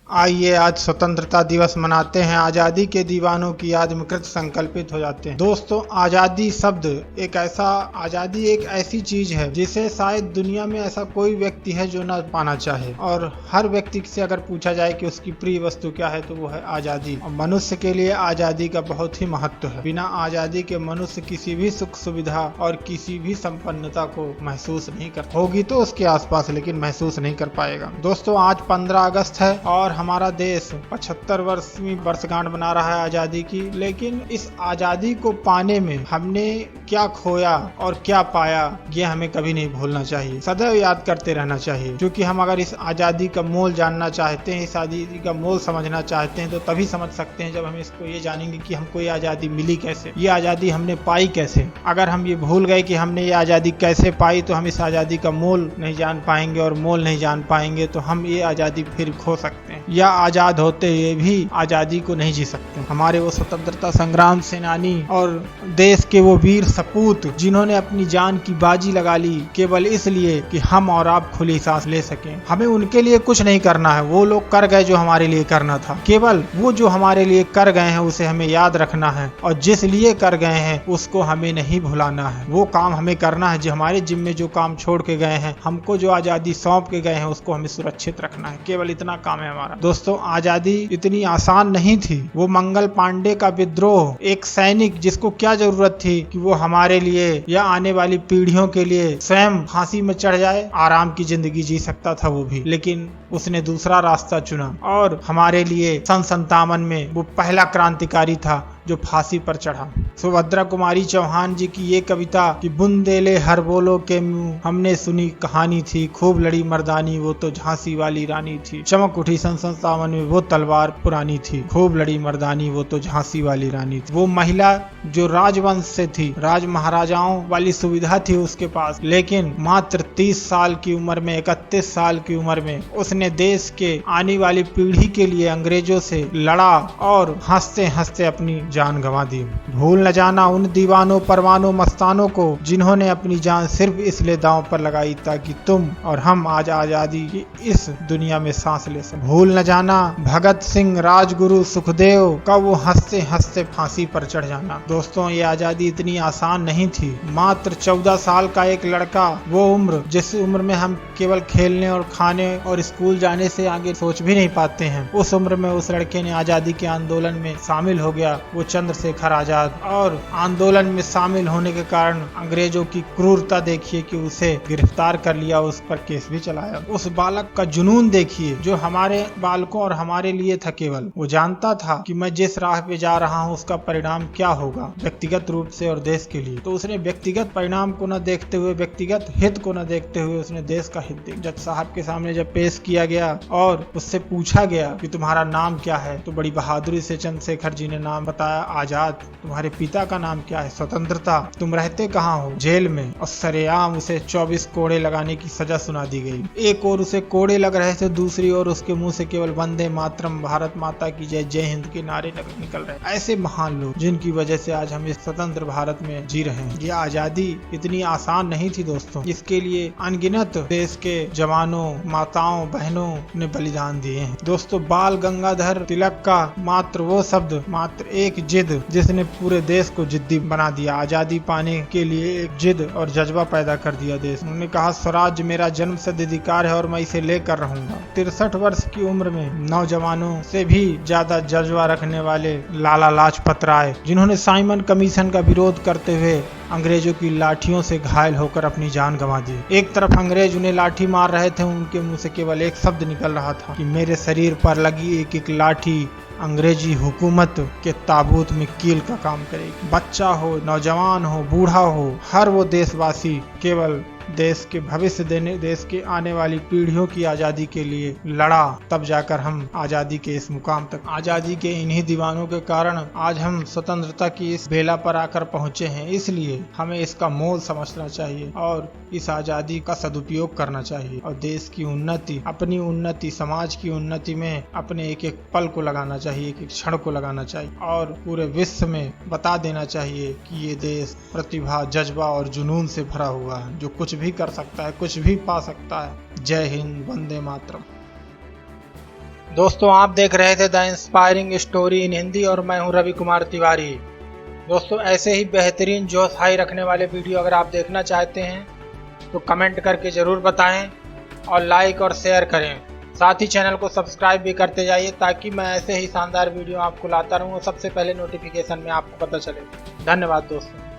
आइए आज स्वतंत्रता दिवस मनाते हैं, आज़ादी के दीवानों की याद में कृत संकल्पित हो जाते हैं। दोस्तों, आज़ादी शब्द आज़ादी एक ऐसी चीज है जिसे शायद दुनिया में ऐसा कोई व्यक्ति है जो ना पाना चाहे, और हर व्यक्ति से अगर पूछा जाए कि उसकी प्रिय वस्तु क्या है तो वो है आज़ादी। और मनुष्य के लिए आज़ादी का बहुत ही महत्व है। बिना आज़ादी के मनुष्य किसी भी सुख सुविधा और किसी भी संपन्नता को महसूस नहीं कर होगी तो उसके आसपास, लेकिन महसूस नहीं कर पाएगा। दोस्तों, आज 15 अगस्त है और हमारा देश 75 वर्षवीं वर्षगांठ मना रहा है आजादी की। लेकिन इस आजादी को पाने में हमने क्या खोया और क्या पाया, ये हमें कभी नहीं भूलना चाहिए, सदैव याद करते रहना चाहिए। क्योंकि हम अगर इस आजादी का मोल जानना चाहते हैं, इस आजादी का मोल समझना चाहते हैं, तो तभी समझ सकते हैं जब हम इसको ये जानेंगे कि हमको ये आजादी मिली कैसे, ये आजादी हमने पाई कैसे। अगर हम ये भूल गए कि हमने ये आजादी कैसे पाई तो हम इस आजादी का मोल नहीं जान पाएंगे, और मोल नहीं जान पाएंगे तो हम ये आजादी फिर खो सकते हैं, या आजाद होते हुए भी आजादी को नहीं जी सकते। हमारे वो स्वतंत्रता संग्राम सेनानी और देश के वो वीर सपूत जिन्होंने अपनी जान की बाजी लगा ली केवल इसलिए कि हम और आप खुली सांस ले सकें, हमें उनके लिए कुछ नहीं करना है। वो लोग कर गए जो हमारे लिए करना था, केवल वो जो हमारे लिए कर गए हैं उसे हमें याद रखना है, और जिस लिए कर गए हैं उसको हमें नहीं भुलाना है। वो काम हमें करना है जो हमारे जिम्मे जो काम छोड़ के गए हैं, हमको जो आजादी सौंप के गए हैं, उसको हमें सुरक्षित रखना है। केवल इतना काम है हमारा। दोस्तों, आजादी इतनी आसान नहीं थी। वो मंगल पांडे का विद्रोह, एक सैनिक जिसको क्या जरूरत थी कि वो हमारे लिए या आने वाली पीढ़ियों के लिए स्वयं फांसी में चढ़ जाए, आराम की जिंदगी जी सकता था वो भी, लेकिन उसने दूसरा रास्ता चुना। और हमारे लिए सन 57 में वो पहला क्रांतिकारी था जो फांसी पर चढ़ा। सुभद्रा कुमारी चौहान जी की ये कविता कि बुंदेले हर बोलो के मुंह, हमने सुनी कहानी थी, खूब लड़ी मर्दानी वो तो झांसी वाली रानी थी, चमक उठी सन 57 में वो तलवार पुरानी थी, खूब लड़ी मर्दानी वो तो झांसी वाली रानी थी। वो महिला जो राजवंश से थी, राज महाराजाओं वाली सुविधा थी उसके पास, लेकिन मात्र 30 साल की उम्र में, 31 साल की उम्र में उसने देश के आने वाली पीढ़ी के लिए अंग्रेजों से लड़ा और हंसते हंसते अपनी जान गंवा दी। भूल न जाना उन दीवानों परवानों मस्तानों को जिन्होंने अपनी जान सिर्फ इसलिए दांव पर लगाई ताकि तुम और हम आज आजादी की इस दुनिया में सांस ले सकें। भूल न जाना भगत सिंह, राजगुरु, सुखदेव का वो हंसते हंसते फांसी पर चढ़ जाना। दोस्तों, ये आजादी इतनी आसान नहीं थी। मात्र 14 साल का एक लड़का, वो उम्र जिस उम्र में हम केवल खेलने और खाने और स्कूल जाने से आगे सोच भी नहीं पाते हैं, उस उम्र में उस लड़के ने आजादी के आंदोलन में शामिल हो गया। वो चंद्रशेखर आजाद, और आंदोलन में शामिल होने के कारण अंग्रेजों की क्रूरता देखिए कि उसे गिरफ्तार कर लिया, उस पर केस भी चलाया। उस बालक का जुनून देखिए जो हमारे बालकों और हमारे लिए था। केवल वो जानता था कि मैं जिस राह पे जा रहा हूँ उसका परिणाम क्या होगा, व्यक्तिगत रूप से और देश के लिए। तो उसने व्यक्तिगत परिणाम को न देखते हुए, व्यक्तिगत हित को न देखते हुए उसने देश का हित देखा। जज साहब के सामने जब पेश किया गया और उससे पूछा गया कि तुम्हारा नाम क्या है, तो बड़ी बहादुरी से चंद्रशेखर जी ने नाम बताया, आजाद। तुम्हारे पिता का नाम क्या है? स्वतंत्रता। तुम रहते कहाँ हो? जेल में। और सरेआम उसे 24 कोड़े लगाने की सजा सुना दी गई। एक और उसे कोड़े लग रहे थे, दूसरी ओर उसके मुंह से केवल वंदे मातरम, भारत माता की जय, जय हिंद के नारे निकल रहे। ऐसे महान लोग जिनकी वजह से आज हम इस स्वतंत्र भारत में जी रहे हैं। ये आजादी इतनी आसान नहीं थी दोस्तों। इसके लिए अनगिनत देश के जवानों, माताओं, बहनों ने बलिदान दिए हैं। दोस्तों, बाल गंगाधर तिलक का मात्र वो शब्द, मात्र एक जिद जिसने पूरे देश को जिद्दी बना दिया। आजादी पाने के लिए एक जिद और जज्बा पैदा कर दिया देश। उन्होंने कहा, स्वराज मेरा जन्म सिद्ध अधिकार है और मैं इसे लेकर रहूंगा। 63 वर्ष की उम्र में नौजवानों से भी ज्यादा जज्बा रखने वाले लाला लाजपत राय, जिन्होंने साइमन कमीशन का विरोध करते हुए अंग्रेजों की लाठियों से घायल होकर अपनी जान गंवा दी। एक तरफ अंग्रेज उन्हें लाठी मार रहे थे, उनके मुंह से केवल एक शब्द निकल रहा था कि मेरे शरीर पर लगी एक एक लाठी अंग्रेजी हुकूमत के ताबूत में कील का काम करेगी। बच्चा हो, नौजवान हो, बूढ़ा हो, हर वो देशवासी केवल देश के भविष्य देने, देश के आने वाली पीढ़ियों की आजादी के लिए लड़ा, तब जाकर हम आजादी के इस मुकाम तक। आजादी के इन्हीं दीवानों के कारण आज हम स्वतंत्रता की इस बेला पर आकर पहुंचे हैं। इसलिए हमें इसका मोल समझना चाहिए और इस आजादी का सदुपयोग करना चाहिए, और देश की उन्नति, अपनी उन्नति, समाज की उन्नति में अपने एक एक पल को लगाना चाहिए, एक एक क्षण को लगाना चाहिए, और पूरे विश्व में बता देना चाहिए कि ये देश प्रतिभा, जज्बा और जुनून से भरा हुआ है, जो कुछ भी कर सकता है, कुछ भी पा सकता है। जय हिंद, वंदे मातरम। दोस्तों आप देख रहे थे the inspiring story in Hindi और मैं हूं रवि कुमार तिवारी। दोस्तों ऐसे ही बेहतरीन जोश हाई रखने वाले वीडियो अगर आप देखना चाहते हैं तो कमेंट करके ज़रूर बताएं और लाइक और शेयर करें। साथ ही चैनल को सब्सक्राइब भी करते जाइए ताकि मैं ऐसे ही शानदार वीडियो आपको लाता रहूं और सबसे पहले नोटिफिकेशन में आपको पता चले। धन्यवाद दोस्तों।